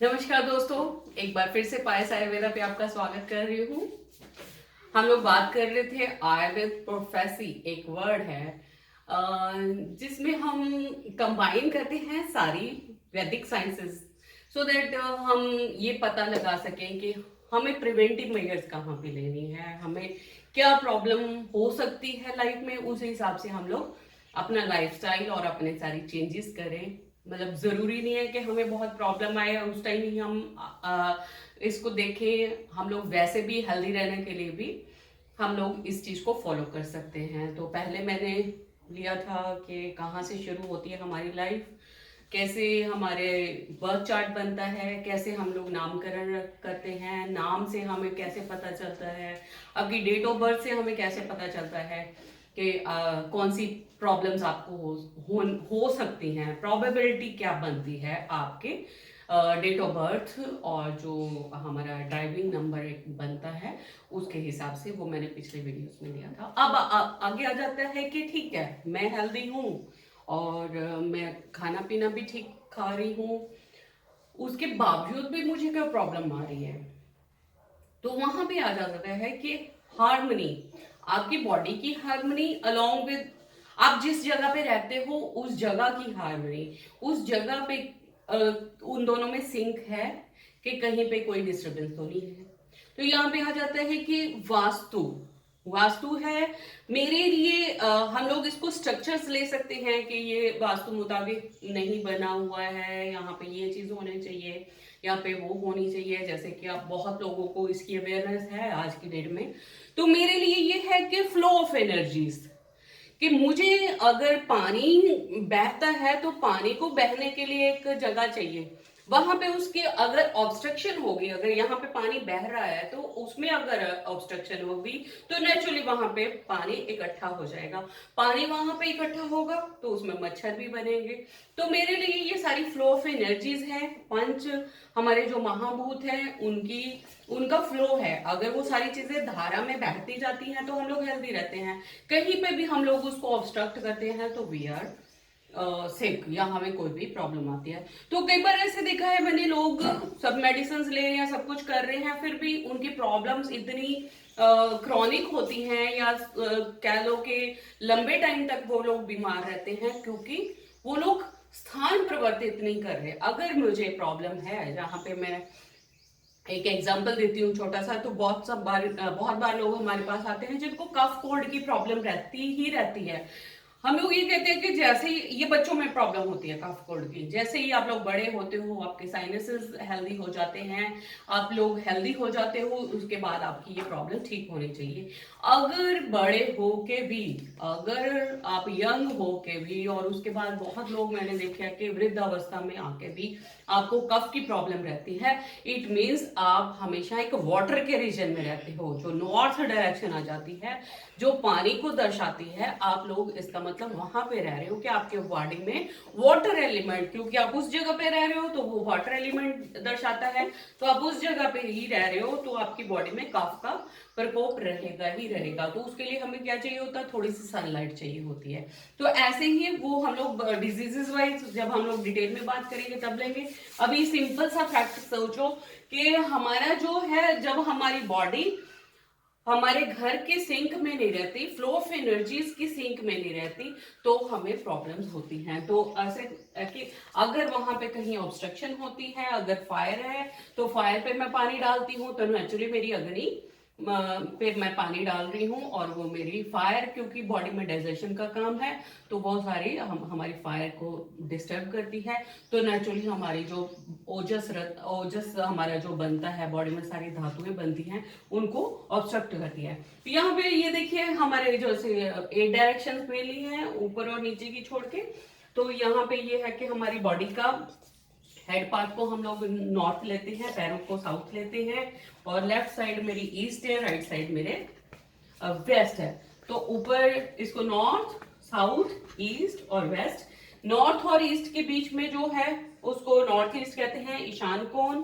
नमस्कार दोस्तों, एक बार फिर से पायस आयुर्वेदा पे आपका स्वागत कर रही हूँ। हम लोग बात कर रहे थे आयुर्वेद प्रोफेसी, एक वर्ड है जिसमें हम कंबाइन करते हैं सारी वैदिक साइंसेस सो दैट हम ये पता लगा सकें कि हमें प्रिवेंटिव मेजर्स कहाँ पे लेनी है, हमें क्या प्रॉब्लम हो सकती है लाइफ में। उस हिसाब से हम लोग अपना लाइफस्टाइल और अपने सारी चेंजेस करें। मतलब जरूरी नहीं है कि हमें बहुत प्रॉब्लम आए और उस टाइम ही हम इसको देखें। हम लोग वैसे भी हेल्दी रहने के लिए भी हम लोग इस चीज को फॉलो कर सकते हैं। तो पहले मैंने लिया था कि कहाँ से शुरू होती है हमारी लाइफ, कैसे हमारे बर्थ चार्ट बनता है, कैसे हम लोग नामकरण करते हैं, नाम से हमें कैसे पता चलता है, आपकी डेट ऑफ बर्थ से हमें कैसे पता चलता है कि कौन सी प्रॉब्लम्स आपको हो सकती हैं, प्रोबेबिलिटी क्या बनती है आपके डेट ऑफ बर्थ और जो हमारा ड्राइविंग नंबर एक बनता है उसके हिसाब से। वो मैंने पिछले वीडियोस में दिया था। अब आगे आ जाता है कि ठीक है, मैं हेल्दी हूँ और मैं खाना पीना भी ठीक खा रही हूँ, उसके बावजूद भी मुझे क्या प्रॉब्लम आ रही है। तो वहां पे आ जाता है कि हार्मनी, आपकी बॉडी की हार्मनी अलोंग विद आप जिस जगह पे रहते हो उस जगह की हार्मनी, उस जगह पे उन दोनों में सिंक है कि कहीं पे कोई डिस्टरबेंस तो नहीं है। तो यहाँ पे आ जाता है कि वास्तु, वास्तु है मेरे लिए हम लोग इसको स्ट्रक्चर्स ले सकते हैं कि ये वास्तु मुताबिक नहीं बना हुआ है, यहाँ पे ये चीज होनी चाहिए, यहाँ पे वो होनी चाहिए। जैसे कि आप बहुत लोगों को इसकी अवेयरनेस है आज की डेट में। तो मेरे लिए ये है कि फ्लो ऑफ एनर्जीज, कि मुझे अगर पानी बहता है तो पानी को बहने के लिए एक जगह चाहिए। वहां पे उसके अगर ऑब्स्ट्रक्शन होगी, अगर यहाँ पे पानी बह रहा है तो उसमें अगर ऑब्स्ट्रक्शन होगी तो नेचुरली वहां पे पानी इकट्ठा हो जाएगा। पानी वहां पे इकट्ठा होगा तो उसमें मच्छर भी बनेंगे। तो मेरे लिए ये सारी फ्लो ऑफ एनर्जीज है, पंच हमारे जो महाभूत हैं उनकी उनका फ्लो है। अगर वो सारी चीजें धारा में बहती जाती हैं तो हम लोग हेल्दी रहते हैं। कहीं पे भी हम लोग उसको ऑब्स्ट्रक्ट करते हैं तो वी आर सिक, या हमें कोई भी प्रॉब्लम आती है। तो कई बार ऐसे देखा है मैंने, लोग सब मेडिसिन ले रहे हैं, सब कुछ कर रहे हैं, फिर भी उनकी प्रॉब्लम्स इतनी क्रॉनिक होती हैं, या कह लो कि लंबे टाइम तक वो लोग बीमार रहते हैं क्योंकि वो लोग स्थान परिवर्तित नहीं कर रहे। अगर मुझे प्रॉब्लम है, जहाँ पे मैं एक एग्जांपल देती हूँ छोटा सा, तो बहुत बार लोग हमारे पास आते हैं जिनको कफ कोल्ड की प्रॉब्लम रहती ही रहती है। हम लोग ये कहते हैं कि जैसे ही ये बच्चों में प्रॉब्लम होती है कफ कोल्ड की, जैसे ही आप लोग बड़े होते हो आपके साइनसेस हेल्दी हो जाते हैं, आप लोग हेल्दी हो जाते हो, उसके बाद आपकी ये प्रॉब्लम ठीक होनी चाहिए। अगर बड़े हो के भी, अगर आप यंग हो के भी, और उसके बाद बहुत लोग मैंने देखा है कि वृद्ध अवस्था में आके भी आपको कफ की प्रॉब्लम रहती है, इट मीन्स आप हमेशा एक वाटर के रीजन में रहते हो, जो नॉर्थ डायरेक्शन आ जाती है, जो पानी को दर्शाती है। आप लोग इसका मतलब वहां पे रह रहे हो कि आपके बॉडी में वाटर एलिमेंट, क्योंकि आप उस जगह पे रह रहे हो तो वो वाटर एलिमेंट दर्शाता है, तो आप उस जगह पे ही रह रहे हो तो आपकी बॉडी में कफ का प्रकोप रहेगा ही रहेगा। तो उसके लिए हमें क्या चाहिए होता है, थोड़ी सी सनलाइट चाहिए होती है। तो ऐसे ही वो हम लोग डिजीजेस वाइज जब हम लोग डिटेल में बात करेंगे तब लेंगे। अभी सिंपल सा फैक्ट सोचो कि हमारा जो है, जब हमारी बॉडी हमारे घर के सिंक में नहीं रहती, फ्लो ऑफ एनर्जीज की सिंक में नहीं रहती, तो हमें प्रॉब्लम्स होती हैं। तो ऐसे कि अगर वहां पे कहीं ऑब्स्ट्रक्शन होती है, अगर फायर है तो फायर पे मैं पानी डालती हूँ तो नेचुरली मेरी अग्नि पे मैं पानी डाल रही हूँ, और वो मेरी फायर, क्योंकि बॉडी में डाइजेशन का काम है तो बहुत सारी हमारी फायर को डिस्टर्ब करती है। तो नेचुरली हमारी जो ओजस हमारा जो बनता है, बॉडी में सारी धातुएं बनती हैं, उनको ऑब्स्ट्रक्ट करती है। तो यहाँ पे ये देखिए हमारे जैसे 8 डायरेक्शन में ली है, ऊपर और नीचे की छोड़ के। तो यहाँ पे ये है कि हमारी बॉडी का हेड पार्ट को हम लोग नॉर्थ लेते हैं, पैरों को साउथ लेते हैं, और लेफ्ट साइड मेरी ईस्ट है, राइट साइड मेरे वेस्ट है। तो ऊपर इसको नॉर्थ, साउथ, ईस्ट और वेस्ट। नॉर्थ और ईस्ट के बीच में जो है उसको नॉर्थ ईस्ट कहते हैं, ईशान कोण।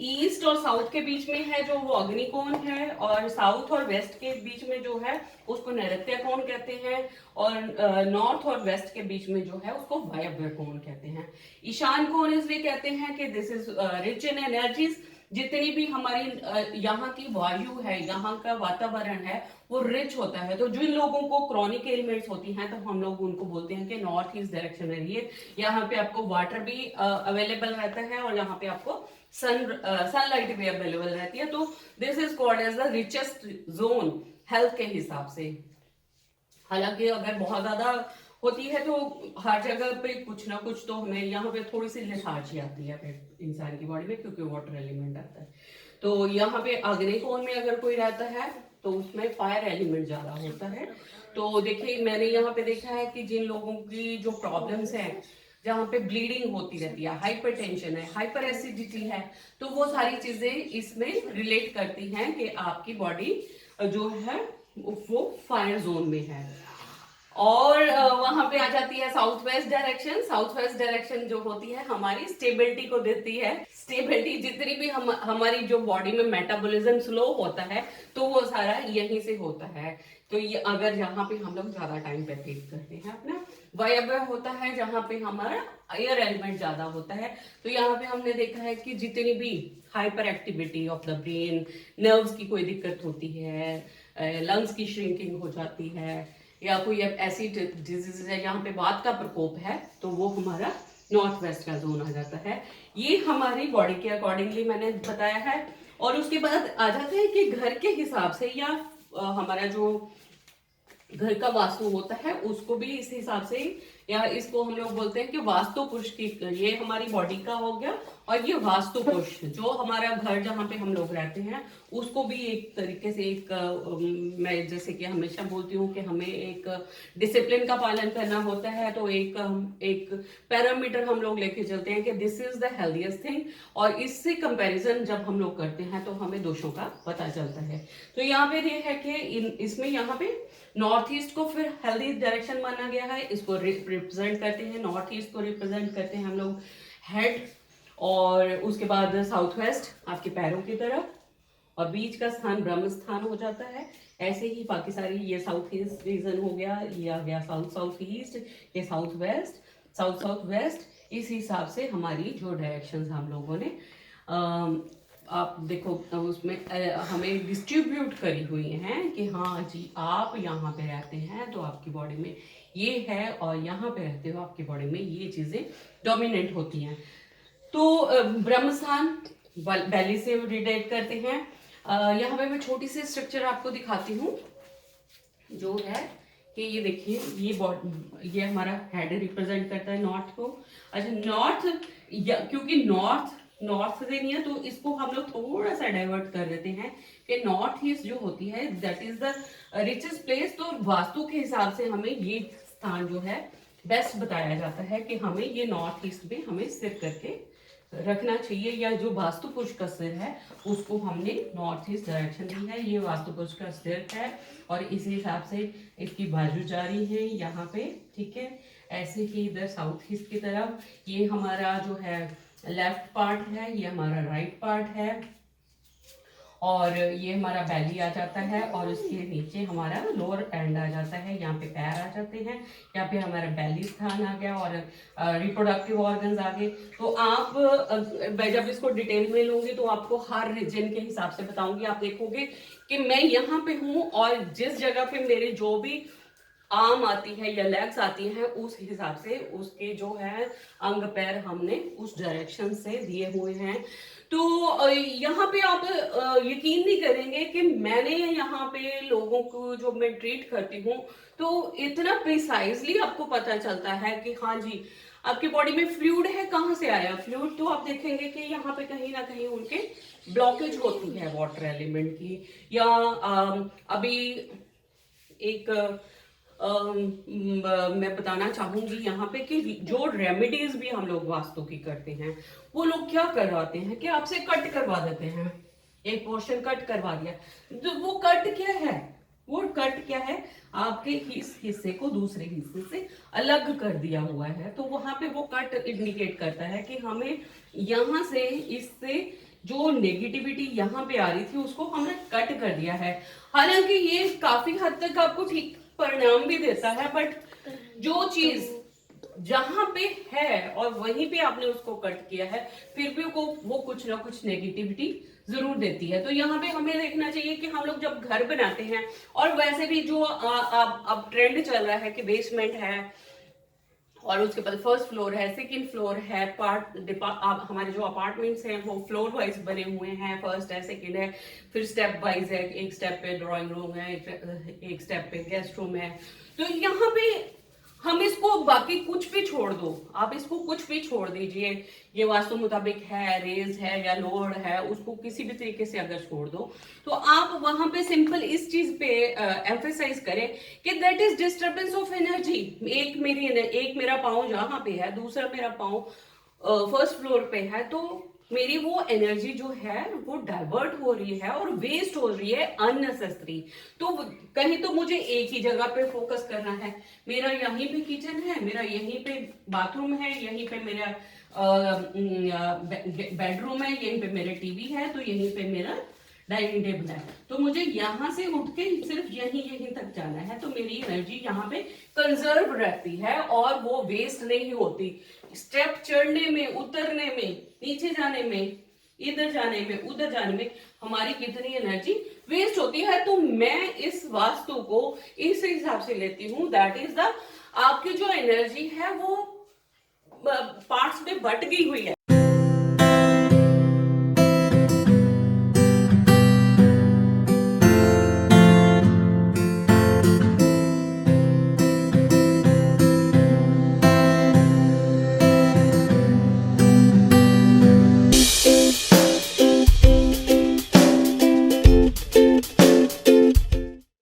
ईस्ट और साउथ के बीच में है जो वो अग्निकोण है, और साउथ और वेस्ट के बीच में जो है उसको नैऋत्य कोण कहते हैं, और नॉर्थ और वेस्ट के बीच में जो है उसको वायव्य कोण कहते हैं। ईशान कोण इसलिए कहते हैं कि this is rich in energies. जितनी भी हमारी यहाँ की वायु है, यहाँ का वातावरण है, वो रिच होता है। तो जिन लोगों को क्रॉनिक एलिमेंट्स होती हैं तो हम लोग उनको बोलते हैं कि नॉर्थ ईस्ट डायरेक्शन में रहिए। यहाँ पे आपको वाटर भी अवेलेबल रहता है, और यहाँ पे आपको सनलाइट भी अवेलेबल रहती है। तो this is called as the richest zone health के हिसाब से। हालांकि अगर बहुत ज्यादा होती है तो हर जगह पे कुछ ना कुछ तो हमें यहाँ पे थोड़ी सी लेथार्जी आती है फिर इंसान की बॉडी में, क्योंकि वाटर एलिमेंट आता है। तो यहाँ पे अग्निकोण में अगर कोई रहता है तो उसमें फायर एलिमेंट ज्यादा होता है। तो देखिए मैंने यहाँ पे देखा है कि जिन लोगों की जो प्रॉब्लम्स हैं, जहाँ पे ब्लीडिंग होती रहती है, हाइपरटेंशन है, हाइपर एसिडिटी है, तो वो सारी चीजें इसमें रिलेट करती हैं कि आपकी बॉडी जो है वो फायर जोन में है। और वहां पे आ जाती है south west direction. South west direction जो होती है हमारी स्टेबिलिटी को देती है। स्टेबिलिटी जितनी भी हमारी जो बॉडी में मेटाबॉलिज्म स्लो होता है तो वो सारा यहीं से होता है। तो ये अगर यहाँ पे हम लोग ज्यादा टाइम व्यतीत करते हैं अपना। वायव्य होता है जहाँ पे हमारा एयर एलिमेंट ज्यादा होता है। तो यहाँ पे हमने देखा है कि जितनी भी hyper activity of the brain, nerves की कोई दिक्कत होती है, लंग्स की श्रिंकिंग हो जाती है, या कोई ऐसी डिजीज है यहाँ पे वात का प्रकोप है, तो वो हमारा नॉर्थ वेस्ट का जोन आ जाता है। ये हमारी बॉडी के अकॉर्डिंगली मैंने बताया है। और उसके बाद आ जाता है कि घर के हिसाब से, या हमारा जो घर का वास्तु होता है उसको भी इस हिसाब से, या इसको हम लोग बोलते हैं कि वास्तु पुरुष की, ये हमारी बॉडी का हो गया, और ये वास्तु पुरुष जो हमारा घर जहाँ पे हम लोग रहते हैं उसको भी एक तरीके से एक मैं जैसे कि हमेशा बोलती हूँ कि हमें एक डिसिप्लिन का पालन करना होता है। तो एक पैरामीटर हम लोग लेके चलते हैं कि this is the healthiest thing, और इससे कंपैरिजन जब हम लोग करते हैं तो हमें दोषों का पता चलता है। तो यहाँ पे ये है कि इसमें यहाँ पे नॉर्थ ईस्ट को फिर हेल्दी डायरेक्शन माना गया है। इसको रिप्रेजेंट करते हैं, नॉर्थ ईस्ट को रिप्रेजेंट करते हैं हम लोग हेड, और उसके बाद साउथ वेस्ट आपके पैरों की तरफ, और बीच का स्थान ब्रह्म स्थान हो जाता है। ऐसे ही बाकी सारी, ये साउथ ईस्ट रीजन हो गया, ये आ गया साउथ साउथ ईस्ट, ये south west, south south west. इस हिसाब से हमारी जो डायरेक्शंस हम लोगों ने आप देखो उसमें हमें डिस्ट्रीब्यूट करी हुई हैं कि हाँ जी आप यहाँ पे रहते हैं तो आपकी बॉडी में ये है, और यहाँ पे रहते हो आपकी बॉडी में ये चीजें डोमिनेंट होती हैं। तो ब्रह्म स्थान बैली से रिलेट करते हैं। यहाँ पे मैं छोटी सी स्ट्रक्चर आपको दिखाती हूँ जो है कि ये देखिए, ये हमारा हेड रिप्रेजेंट करता है नॉर्थ को। अच्छा नॉर्थ, क्योंकि नॉर्थ से नहीं है तो इसको हम लोग थोड़ा सा डाइवर्ट कर देते हैं कि नॉर्थ ईस्ट जो होती है that is the richest place. तो वास्तु के हिसाब से हमें ये स्थान जो है बेस्ट बताया जाता है कि हमें ये नॉर्थ ईस्ट में हमें स्थित करके रखना चाहिए, या जो वास्तु पुरुष का सिर है उसको हमने नॉर्थ ईस्ट डायरेक्शन दी है। ये वास्तु पुरुष का सिर है, और इस हिसाब से इसकी बाजू जारी है यहाँ पे, ठीक है। ऐसे ही इधर साउथ ईस्ट की तरफ ये हमारा जो है लेफ्ट पार्ट है, ये हमारा राइट पार्ट है, और ये हमारा बैली आ जाता है, और उसके नीचे हमारा लोअर एंड आ जाता है, यहाँ पे पैर आ जाते हैं, यहाँ पे हमारा बैली स्थान आ गया, और रिप्रोडक्टिव ऑर्गन्स आ गए। तो आप जब इसको डिटेल में लूंगी तो आपको हर रीजन के हिसाब से बताऊंगी। आप देखोगे कि मैं यहाँ पे हूँ, और जिस जगह पे मेरे जो भी आर्म आती है या लेग्स आती हैं उस हिसाब से उसके जो है अंग पैर हमने उस डायरेक्शन से दिए हुए हैं। तो यहाँ पे आप यकीन नहीं करेंगे कि मैंने यहाँ पे लोगों को जो मैं ट्रीट करती हूँ तो इतना प्रिसाइजली आपको पता चलता है कि हाँ जी आपकी बॉडी में फ्लूइड है। कहाँ से आया फ्लूइड? तो आप देखेंगे कि यहाँ पे कहीं ना कहीं उनके ब्लॉकेज होती है वाटर एलिमेंट की, या अभी एक मैं बताना चाहूंगी यहाँ पे कि जो रेमेडीज भी हम लोग वास्तु की करते हैं वो लोग क्या करवाते हैं कि आपसे कट करवा देते हैं, एक पोर्शन कट करवा दिया। तो वो कट क्या है? वो कट क्या है? आपके इस हिस्से को दूसरे हिस्से से अलग कर दिया हुआ है। तो वहां पे वो कट इंडिकेट करता है कि हमें यहाँ से इससे जो नेगेटिविटी यहाँ पे आ रही थी उसको हमने कट कर दिया है। हालांकि ये काफी हद तक आपको ठीक परिणाम भी देता है, बट जो चीज जहां पे है और वहीं पे आपने उसको कट किया है, फिर भी वो कुछ ना कुछ नेगेटिविटी जरूर देती है। तो यहाँ पे हमें देखना चाहिए कि हम लोग जब घर बनाते हैं, और वैसे भी जो अब ट्रेंड चल रहा है कि बेसमेंट है और उसके बाद फर्स्ट फ्लोर है, सेकंड फ्लोर है, हमारे जो अपार्टमेंट्स हैं वो फ्लोर वाइज बने हुए हैं, फर्स्ट है, सेकंड है, फिर स्टेप वाइज है, एक स्टेप पे ड्राइंग रूम है, एक स्टेप पे गेस्ट रूम है। तो यहाँ पे हम इसको बाकी कुछ भी छोड़ दो, आप इसको कुछ भी छोड़ दीजिए, ये वास्तु मुताबिक है, रेज है या लोअर है, उसको किसी भी तरीके से अगर छोड़ दो, तो आप वहां पे सिंपल इस चीज पे एम्फेसाइज करें कि that is disturbance of energy. एक मेरा पाँव जहां पे है, दूसरा मेरा पाँव फर्स्ट फ्लोर पे है, तो मेरी वो एनर्जी जो है वो डाइवर्ट हो रही है और वेस्ट हो रही है अननेसेसरी। तो कहीं तो मुझे एक ही जगह पे फोकस करना है, मेरा यहीं पे किचन है, मेरा यहीं पे बाथरूम है, यहीं पे मेरा बेडरूम है, यहीं पे मेरे टीवी है, तो यहीं पे मेरा डाइनिंग टेबल है, तो मुझे यहाँ से उठ के सिर्फ यहीं तक जाना है, तो मेरी एनर्जी यहाँ पे कंजर्व रहती है और वो वेस्ट नहीं होती। स्टेप चढ़ने में, उतरने में, नीचे जाने में, इधर जाने में, उधर जाने में हमारी कितनी एनर्जी वेस्ट होती है। तो मैं इस वास्तु को इस हिसाब से लेती हूँ, दैट इज द आपकी जो एनर्जी है वो पार्ट्स में बट गई हुई है।